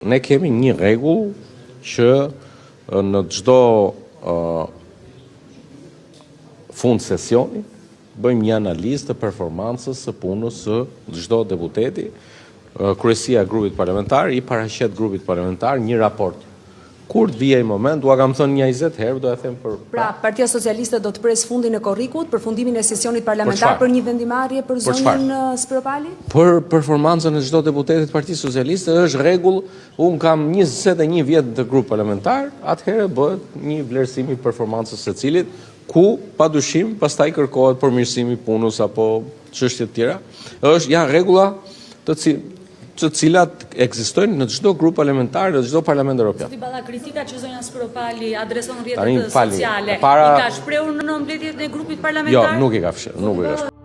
Ne kemi një rregull që në çdo fund sesioni bëjmë një analizë të performancës së punës së çdo deputeti. Kryesia e grupit parlamentar i paraqet grupit parlamentar një raport. Kur të vijë ai moment, ua kam thënë 20 herë, do e them për. Pra, Partia Socialiste do të pres fundin e korrikut, përfundimin e sesionit parlamentar për një vendimarrje për zonën Spropali? Për performancën e çdo deputeti të Partisë Socialiste është rregull. Un kam 21 vjet të grup parlamentar, atëherë bëhet një vlerësim i performancës së cilit, ku padyshim pastaj kërkohet përmirësimi i punës apo çështje të tjera. Janë rregulla të cilat ekzistojnë në çdo grup parlamentar, në çdo parlament evropian. Zoti Balla, kritika që zonja Spropali adreson rrjetet sociale, I ka shprehur në mbledhjet e grupit parlamentar? Jo, nuk i ka fshirë, nuk i ka shprehur.